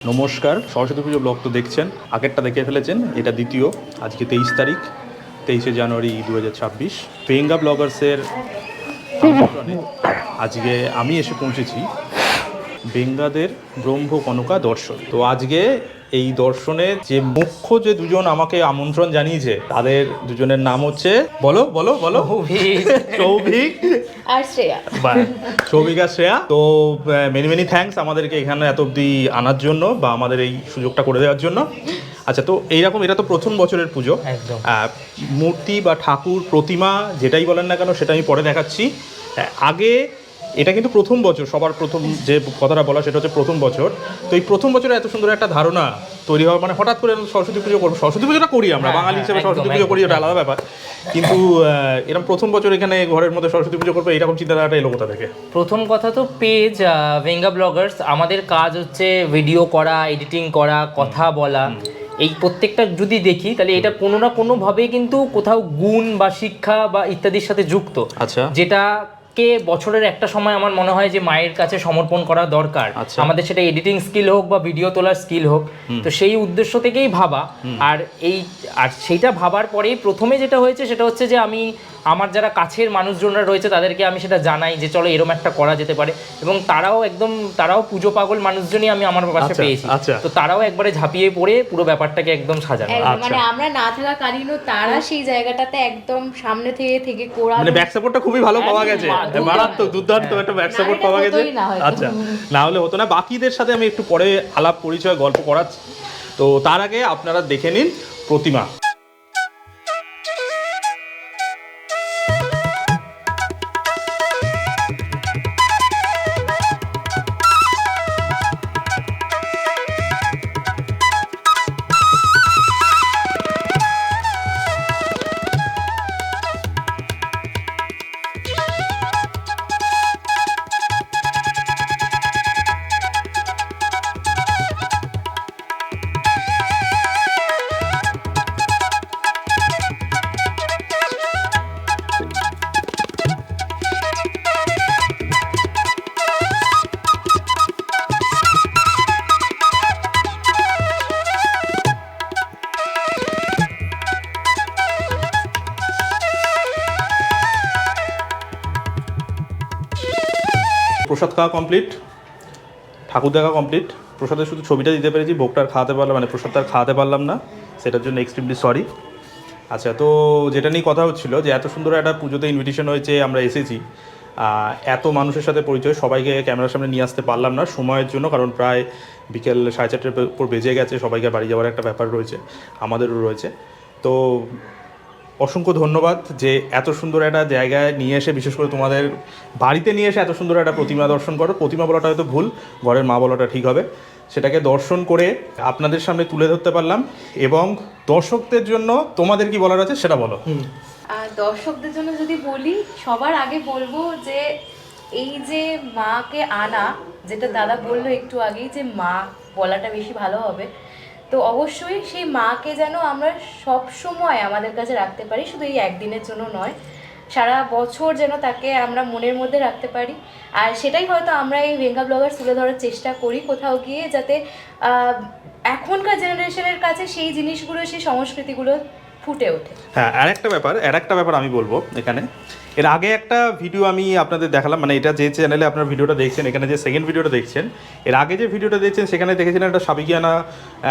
নমস্কার, সরস্বতী পুজো ব্লগ তো দেখছেন, আগেরটা দেখে ফেলেছেন, এটা দ্বিতীয়। আজকে 23 তারিখ, 23শে জানুয়ারি 2026। বেঙ্গা ব্লগার্সের আমন্ত্রণে আজকে আমি এসে পৌঁছেছি বেঙ্গাদের ব্রহ্ম কনকা দর্শন। তো আজকে এই দর্শনে যে মুখ্য যে দুজন আমাকে আমন্ত্রণ জানিয়েছে, তাদের দুজনের নাম হচ্ছে বলো বলো বলো সৌভিক আর শ্রেয়া। সৌভিক আর শ্রেয়া। তো মেনি মেনি থ্যাঙ্কস আমাদেরকে এখানে এত অব্দি আনার জন্য বা আমাদের এই সুযোগটা করে দেওয়ার জন্য। আচ্ছা, তো এইরকম এটা তো প্রথম বছরের পুজো। একদম। মূর্তি বা ঠাকুর প্রতিমা যেটাই বলেন না কেন সেটা আমি পরে দেখাচ্ছি। আগে এটা কিন্তু প্রথম বছর, সবার প্রথম যে কথাটা বলা সেটা হচ্ছে প্রথম বছর। তো এই প্রথম বছরে এত সুন্দর একটা ধারণা তৈরি হওয়া, মানে হঠাৎ করে সরস্বতী পুজো করবো, সরস্বতী পুজোটা করি আমরা বাঙালি হিসেবে, সরস্বতী পুজো করি, ওটা আলাদা ব্যাপার। কিন্তু এরকম প্রথম বছর এখানে ঘরের মধ্যে সরস্বতী পুজো করবো, এইরকম চিন্তাধারাটা এলো কোথা থেকে? প্রথম কথা তো পেজ বেঙ্গা ব্লগার্স, আমাদের কাজ হচ্ছে ভিডিও করা, এডিটিং করা, কথা বলা। এই প্রত্যেকটা যদি দেখি তাহলে এটা কোনো না কোনোভাবে কিন্তু কোথাও গুণ বা শিক্ষা বা ইত্যাদির সাথে যুক্ত। আচ্ছা। যেটাকে বছরের একটা সময় আমার মনে হয় যে মায়ের কাছে সমর্পণ করা দরকার। আচ্ছা। আমাদের সেটা এডিটিং স্কিল হোক বা ভিডিও তোলার স্কিল হোক, তো সেই উদ্দেশ্য থেকেই ভাবা। আর সেইটা ভাবার পরেই প্রথমে যেটা হয়েছে সেটা হচ্ছে যে আমি আমার যারা কাছের মানুষজনরা রয়েছে তাদেরকে আমি সেটা জানাই যে চলো এরকম একটা করা যেতে পারে, এবং তারাও পুজো পাগল মানুষজনই আমি আমার পাশে পেয়েছি। তো তারাও একবারে ঝাঁপিয়ে পড়ে পুরো ব্যাপারটাকে একদম সাজানো। মানে আমরা না থাকাকালীনও তারা সেই জায়গাটাতে একদম সামনে থেকে করা, মানে ব্যাক সাপোর্টটা খুবই ভালো পাওয়া গেছে, মারাত্মক দুর্দান্ত একটা ব্যাক সাপোর্ট পাওয়া গেছে। আচ্ছা, না হলে হতো না। বাকিদের সাথে আমি একটু পরে আলাপ পরিচয় গল্প করাচ্ছি। তো তার আগে আপনারা দেখে নিন প্রতিমা। প্রসাদ খাওয়া কমপ্লিট, ঠাকুর দেখা কমপ্লিট। প্রসাদের শুধু ছবিটা দিতে পেরেছি, ভোগটা আর খাওয়াতে পারলাম, মানে প্রসাদটা আর খাওয়াতে পারলাম না, সেটার জন্য এক্সট্রিমলি সরি। আচ্ছা, তো যেটা নিয়ে কথা হচ্ছিল যে এত সুন্দর একটা পুজোতে ইনভিটেশন হয়েছে, আমরা এসেছি, এত মানুষের সাথে পরিচয়, সবাইকে ক্যামেরার সামনে নিয়ে আসতে পারলাম না সময়ের জন্য, কারণ প্রায় বিকেল 4:30-এর উপর বেজে গেছে, সবাইকে বাড়ি যাওয়ার একটা ব্যাপার রয়েছে, আমাদেরও রয়েছে। তো অসংখ্য ধন্যবাদ যে এত সুন্দর একটা জায়গায় নিয়ে এসে, বিশেষ করে তোমাদের বাড়িতে নিয়ে এসে এত সুন্দর একটা প্রতিমা দর্শন করো। প্রতিমা বলাটা হয়তো ভুল, ঘরের মা বলাটা ঠিক হবে। সেটাকে দর্শন করে আপনাদের সামনে তুলে ধরতে পারলাম। এবং দর্শকদের জন্য তোমাদের কি বলার আছে সেটা বলো। দর্শকদের জন্য যদি বলি, সবার আগে বলবো যে এই যে মাকে আনা, যেটা দাদা বললো একটু আগেই যে মা বলাটা বেশি ভালো হবে, তো অবশ্যই সেই মাকে যেন আমরা সব সময় আমাদের কাছে রাখতে পারি, শুধু এই একদিনের জন্য নয়, সারা বছর যেন তাকে আমরা মনের মধ্যে রাখতে পারি। আর সেটাই হয়তো আমরা এই বেঙ্গা ব্লগার তুলে ধরার চেষ্টা করি কোথাও গিয়ে, যাতে এখনকার জেনারেশনের কাছে সেই জিনিসগুলো, সেই সংস্কৃতিগুলো ফুটে ওঠে। হ্যাঁ, আর একটা ব্যাপার আমি বলবো এখানে। এর আগে একটা ভিডিও আমি আপনাদের দেখালাম, মানে এটা যে চ্যানেলে আপনার ভিডিওটা দেখছেন, এখানে যে সেকেন্ড ভিডিওটা দেখছেন, এর আগে যে ভিডিওটা দেখছেন সেখানে দেখেছিলেন একটা সাবেকিয়ানা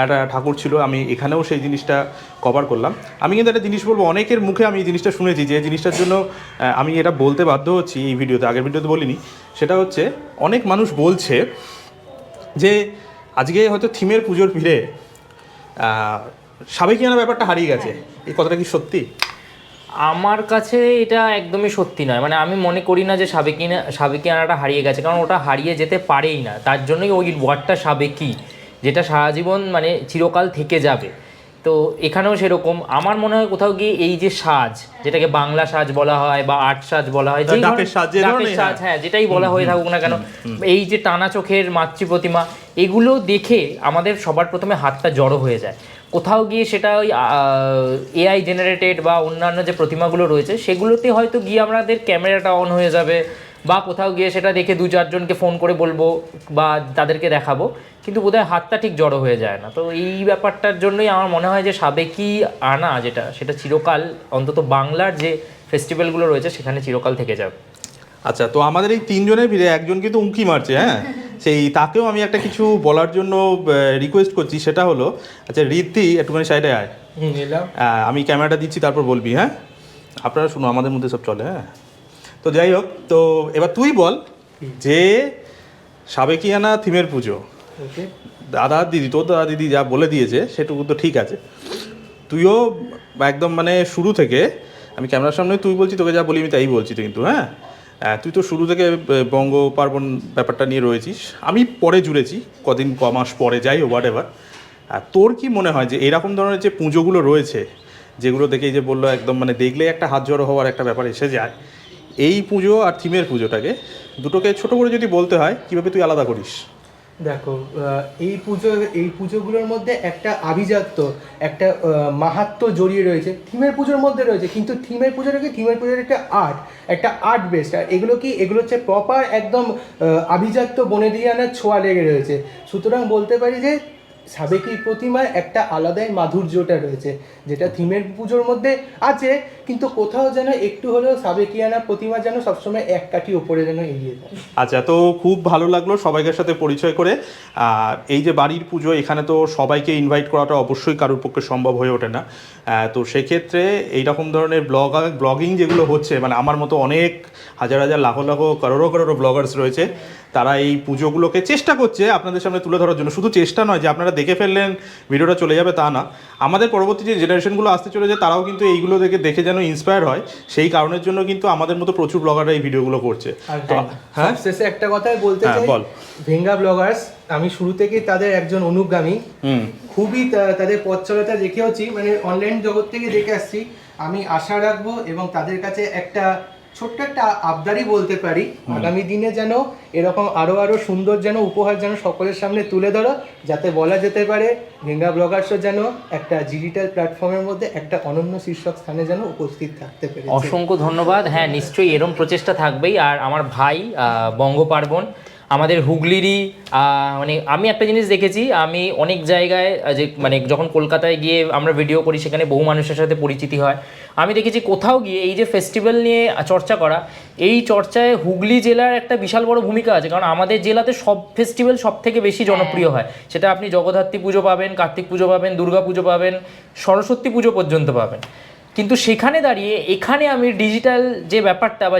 একটা ঠাকুর ছিল। আমি এখানেও সেই জিনিসটা কভার করলাম। আমি কিন্তু একটা জিনিস বলবো, অনেকের মুখে আমি এই জিনিসটা শুনেছি, যে জিনিসটার জন্য আমি এটা বলতে বাধ্য হচ্ছি এই ভিডিওতে, আগের ভিডিওতে বলিনি। সেটা হচ্ছে, অনেক মানুষ বলছে যে আজকে হয়তো থিমের পুজোর ভিড়ে সাবেকিয়ানা ব্যাপারটা হারিয়ে গেছে। এই কথাটা কি সত্যি? আমার কাছে এটা একদমই সত্যি নয়। মানে আমি মনে করি না যে সাবেকিয়ানাটা হারিয়ে গেছে, কারণ ওটা হারিয়ে যেতে পারেই না। তার জন্যই ওই ওয়ার্ডটা সাবেকি, যেটা সারা জীবন মানে চিরকাল থেকে যাবে। তো এখানেও সেরকম আমার মনে হয় কোথাও গিয়ে এই যে সাজ, যেটাকে বাংলা সাজ বলা হয় বা আর্ট সাজ বলা হয়, ডাকের সাজ, হ্যাঁ, যেটাই বলা হয়ে থাকুক না কেন, এই যে টানা চোখের মাতৃ প্রতিমা, এগুলো দেখে আমাদের সবার প্রথমে হাতটা জড়ো হয়ে যায়। কোথাও গিয়ে সেটা ওই এআই জেনারেটেড বা অন্যান্য যে প্রতিমাগুলো রয়েছে সেগুলোতে হয়তো গিয়ে আমাদের ক্যামেরাটা অন হয়ে যাবে, বা কোথাও গিয়ে সেটা দেখে 2-4 জনকে ফোন করে বলবো বা তাদেরকে দেখাবো, কিন্তু বোধহয় হাতটা ঠিক জড়ো হয়ে যায় না। তো এই ব্যাপারটার জন্যই আমার মনে হয় যে সাবেকি আনা যেটা, সেটা চিরকাল অন্তত বাংলার যে ফেস্টিভ্যালগুলো রয়েছে সেখানে চিরকাল থেকে যাবে। আচ্ছা, তো আমাদের এই তিনজনের ভিড়ে একজন কিন্তু উঁকি মারছে, হ্যাঁ, সেই তাকেও আমি একটা কিছু বলার জন্য রিকোয়েস্ট করছি, সেটা হলো, আচ্ছা ঋদ্ধি একটুখানি সাইডে আয়, আমি ক্যামেরাটা দিচ্ছি তারপর বলবি, হ্যাঁ, আপনারা শুনো, আমাদের মধ্যে সব চলে, হ্যাঁ। তো যাই হোক, তো এবার তুই বল যে সাবেকিয়ানা থিমের পুজো, দাদা দিদি, তোর দাদা দিদি যা বলে দিয়েছে সেটুকু তো ঠিক আছে, তুইও একদম মানে শুরু থেকে, আমি ক্যামেরার সামনে তুই বলছি, তোকে যা বলি আমি তাই বলছি তো কিন্তু, হ্যাঁ, তুই তো শুরু থেকে বঙ্গ পার্বণ ব্যাপারটা নিয়ে রয়েছিস, আমি পরে জুড়েছি কমাস পরে, যাই হোয়াট এভার। তোর কি মনে হয় যে এরকম ধরনের যে পুজোগুলো রয়েছে, যেগুলো দেখেই যে বললো একদম মানে দেখলেই একটা হাত জড়ো হওয়ার একটা ব্যাপার এসে যায়, এই পুজো আর থিমের পুজোটাকে দুটোকে ছোট করে যদি বলতে হয়, কীভাবে তুই আলাদা করিস? দেখো, এই পুজোগুলোর মধ্যে একটা আভিজাত্য, একটা মাহাত্ম্য জড়িয়ে রয়েছে, থিমের পুজোর মধ্যে রয়েছে, কিন্তু থিমের পুজোর একটা একটা আর্ট বেসড, আর এগুলো হচ্ছে প্রপার একদম আভিজাত্য বনেদিয়ানার ছোঁয়া লেগে রয়েছে। সুতরাং বলতে পারি যে সাবেকি প্রতিমার একটা আলাদাই মাধুর্যটা রয়েছে, যেটা থিমের পুজোর মধ্যে আছে, কিন্তু কোথাও যেন একটু হলেও সাবেকিয়ানা প্রতিমা যেন সবসময় এক কাঠি উপরে যেন এগিয়ে যায়। আচ্ছা, তো খুব ভালো লাগলো সবাইকার সাথে পরিচয় করে। আর এই যে বাড়ির পুজো, এখানে তো সবাইকে ইনভাইট করাটা অবশ্যই কারোর পক্ষে সম্ভব হয়ে ওঠে না, তো সেক্ষেত্রে এইরকম ধরনের ব্লগিং যেগুলো হচ্ছে, মানে আমার মতো অনেক হাজার হাজার লাখো লাখো কারোরও ব্লগার্স রয়েছে, তারা এই পুজোগুলোকে চেষ্টা করছে আপনাদের সামনে তুলে ধরার জন্য। শুধু চেষ্টা নয় যে আপনারা দেখে ফেললেন ভিডিওটা চলে যাবে তা না, আমাদের পরবর্তী যে জেনারেশনগুলো আসতে চলেছে তারাও কিন্তু এইগুলো দেখে যেন ইন্সপায়ার হয়, সেই কারণের জন্য কিন্তু আমাদের মতো প্রচুর ব্লগাররা এই ভিডিওগুলো করছে। হ্যাঁ, শেষে একটা কথাই বলতে চাই, বল। ভেঙ্গা ব্লগার্স, আমি শুরু থেকেই তাদের একজন অনুগামী, খুবই তাদের পথ চলাটা দেখেওছি, মানে অনলাইন জগৎ থেকে দেখে আসছি। আমি আশা রাখবো এবং তাদের কাছে একটা ছোট্ট একটা আবদারই বলতে পারি, আগামী দিনে যেন এরকম আরো সুন্দর যেন উপহার যেন সকলের সামনে তুলে ধরো, যাতে বলা যেতে পারে ভেঙ্গা ব্লগার্সও যেন একটা ডিজিটাল প্ল্যাটফর্মের মধ্যে একটা অনন্য শীর্ষক স্থানে যেন উপস্থিত থাকতে পারে। অসংখ্য ধন্যবাদ। হ্যাঁ, নিশ্চয়ই এরম প্রচেষ্টা থাকবেই। আর আমার ভাই বঙ্গ পার্বণ আমাদের হুগলিরই, মানে আমি একটা জিনিস দেখেছি, আমি অনেক জায়গায় যে মানে যখন কলকাতায় গিয়ে আমরা ভিডিও করি, সেখানে বহু মানুষের সাথে পরিচিতি হয়, আমি দেখেছি কোথাও গিয়ে এই যে ফেস্টিভ্যাল নিয়ে চর্চা করা, এই চর্চায় হুগলি জেলার একটা বিশাল বড় ভূমিকা আছে। কারণ আমাদের জেলাতে সব ফেস্টিভ্যাল সব থেকে বেশি জনপ্রিয় হয়, সেটা আপনি জগদ্ধাত্রী পুজো পাবেন, কার্তিক পুজো পাবেন, দুর্গা পুজো পাবেন, সরস্বতী পুজো পর্যন্ত পাবেন। কিন্তু সেখানে দাঁড়িয়ে এখানে আমি ডিজিটাল যে ব্যাপারটা বা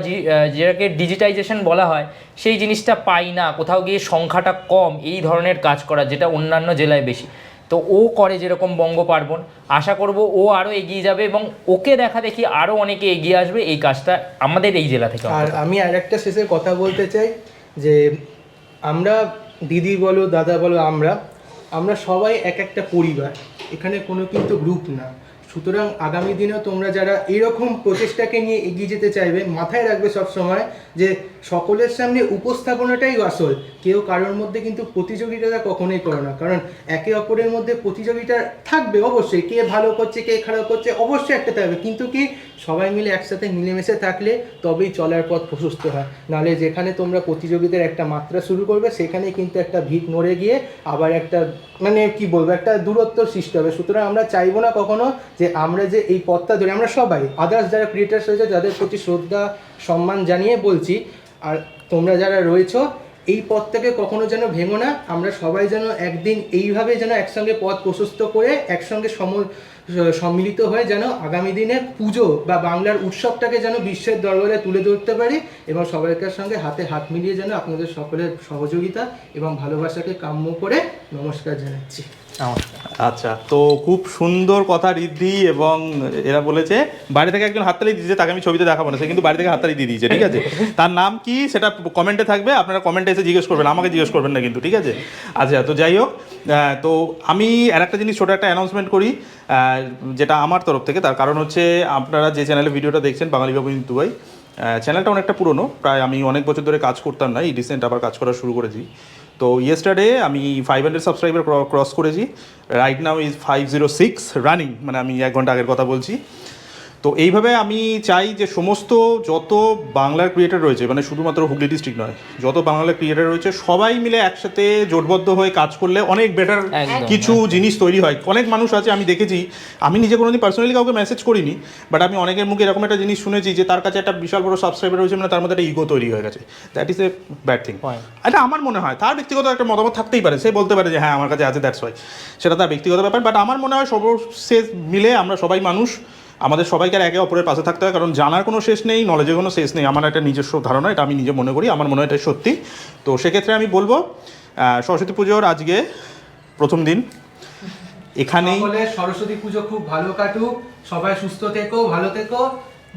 যেটাকে ডিজিটাইজেশন বলা হয়, সেই জিনিসটা পাই না, কোথাও গিয়ে সংখ্যাটা কম এই ধরনের কাজ করা, যেটা অন্যান্য জেলায় বেশি। তো ও করে যেরকম বঙ্গ পার্বণ, আশা করব ও আরও এগিয়ে যাবে এবং ওকে দেখা দেখি আরও অনেকে এগিয়ে আসবে এই কাজটা আমাদের এই জেলা থেকে। আর আমি আরেকটা শেষে কথা বলতে চাই যে আমরা দিদি বলো, দাদা বলো, আমরা সবাই এক একটা পরিবার, এখানে কোনো কিন্তু গ্রুপ না। সুতরাং আগামী দিনেও তোমরা যারা এরকম প্রচেষ্টাকে নিয়ে এগিয়ে যেতে চাইবে, মাথায় রাখবে সবসময় যে সকলের সামনে উপস্থাপনাটাই আসল, কেউ কারোর মধ্যে কিন্তু প্রতিযোগিতাটা কখনোই করো না, কারণ একে অপরের মধ্যে প্রতিযোগিতা থাকবে অবশ্যই, কে ভালো করছে কে খারাপ করছে অবশ্যই একটা থাকবে, কিন্তু কি সবাই মিলে একসাথে মিলেমিশে থাকলে তবেই চলার পথ প্রশস্ত হয়। নাহলে যেখানে তোমরা প্রতিযোগিতার একটা মাত্রা শুরু করবে, সেখানে কিন্তু একটা ভিত নড়ে গিয়ে আবার একটা মানে কি বলবো একটা দূরত্ব সৃষ্টি হবে। সুতরাং আমরা চাইবো না কখনো যে আমরা যে এই পথটা ধরে, আমরা সবাই আদার্স যারা ক্রিয়েটার্স রয়েছে যাদের প্রতি শ্রদ্ধা সম্মান জানিয়ে বলছি, আর তোমরা যারা রয়েছো এই পথটাকে কখনো যেন ভেঙো না। আমরা সবাই যেন একদিন এইভাবে যেন একসঙ্গে পথ প্রশস্ত করে একসঙ্গে সম্মিলিত হয়ে যেন আগামী দিনে পুজো বা বাংলার উৎসবটাকে যেন বিশ্বের দরবারে তুলে ধরতে পারি, এবং সবাইকার সঙ্গে হাতে হাত মিলিয়ে যেন আপনাদের সকলের সহযোগিতা এবং ভালোবাসাকে কাম্য করে নমস্কার জানাচ্ছি। আচ্ছা, তো খুব সুন্দর কথা ঋদ্ধি, এবং এরা বলেছে বাড়ি থেকে একজন হাততালি দিয়েছে, তাকে আমি ছবিতে দেখাবো না, সে কিন্তু বাড়ি থেকে হাততালি দিয়ে দিয়েছে, ঠিক আছে? তার নাম কি সেটা কমেন্টে থাকবে, আপনারা কমেন্টে এসে জিজ্ঞেস করবেন, আমাকে জিজ্ঞেস করবেন না কিন্তু, ঠিক আছে? আচ্ছা, তো যাই হোক, তো আমি আর একটা জিনিস ছোটো একটা অ্যানাউন্সমেন্ট করি, যেটা আমার তরফ থেকে। তার কারণ হচ্ছে আপনারা যে চ্যানেলে ভিডিওটা দেখছেন, বাঙালি বাবু ইন দুবাই, চ্যানেলটা অনেকটা পুরনো, প্রায় আমি অনেক বছর ধরে কাজ করতাম না, এই রিসেন্ট আবার কাজ করা শুরু করেছি। তো ইয়েস্টারডে আমি 500 সাবস্ক্রাইবার ক্রস করেছি, রাইট নাও ইজ 506 রানিং, মানে আমি 1 ঘন্টা আগের কথা বলছি। তো এইভাবে আমি চাই যে সমস্ত যত বাংলার ক্রিয়েটার রয়েছে, মানে শুধুমাত্র হুগলি ডিস্ট্রিক্ট নয়, যত বাংলার ক্রিয়েটার রয়েছে সবাই মিলে একসাথে জোটবদ্ধ হয়ে কাজ করলে অনেক বেটার একদম, কিছু জিনিস তৈরি হয়। অনেক মানুষ আছে, আমি দেখেছি, আমি নিজে কোনোদিন পার্সোনালি কাউকে মেসেজ করিনি, বাট আমি অনেকের মুখে এরকম একটা জিনিস শুনেছি যে তার কাছে একটা বিশাল বড় সাবস্ক্রাইবার রয়েছে, মানে তার মধ্যে একটা ইগো তৈরি হয়ে গেছে। That is a bad thing. Point. এটা আমার মনে হয়, তার ব্যক্তিগত একটা মতামত থাকতেই পারে, সে বলতে পারে যে হ্যাঁ আমার কাছে আছে, দ্যাটস ওয়াই, সেটা তার ব্যক্তিগত ব্যাপার। বাট আমার মনে হয় সর্বশেষ মিলে আমরা সবাই মানুষ, আমাদের সবাইকে আর একে অপরের পাশে থাকতে হয়, কারণ জানার কোনো শেষ নেই, নলেজের কোনো শেষ নেই। আমার একটা নিজস্ব ধারণা, এটা আমি নিজে মনে করি, আমার মনে হয় এটা সত্যি। তো সেক্ষেত্রে আমি বলবো সরস্বতী পুজোর আজকে প্রথম দিন, এখানেই সকলের সরস্বতী পুজো খুব ভালো কাটুক, সবাই সুস্থ থেকো, ভালো থেকো,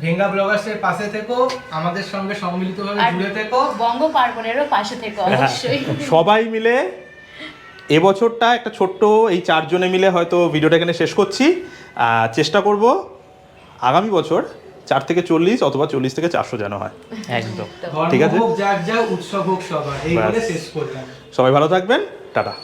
ভেঙ্গা ব্লগার্সের পাশে থেকো, আমাদের সঙ্গে সম্মিলিতভাবে আর জুড়ে থেকো। বঙ্গ পার্বণেরও পাশে থেকে অবশ্যই। সবাই মিলে এবছরটা একটা ছোট্ট এই 4 জনে মিলে হয়তো ভিডিওটা এখানে শেষ করছি। চেষ্টা করব আগামী বছর 4 থেকে 40 অথবা 40 থেকে 400 যেন হয়। একদম। ধর্ম ঠিক আছে। হোক যার যা, উৎসব হোক সবার, এই বলে ব্যাস। শেষ করলাম। সবাই ভালো থাকবেন, টাটা।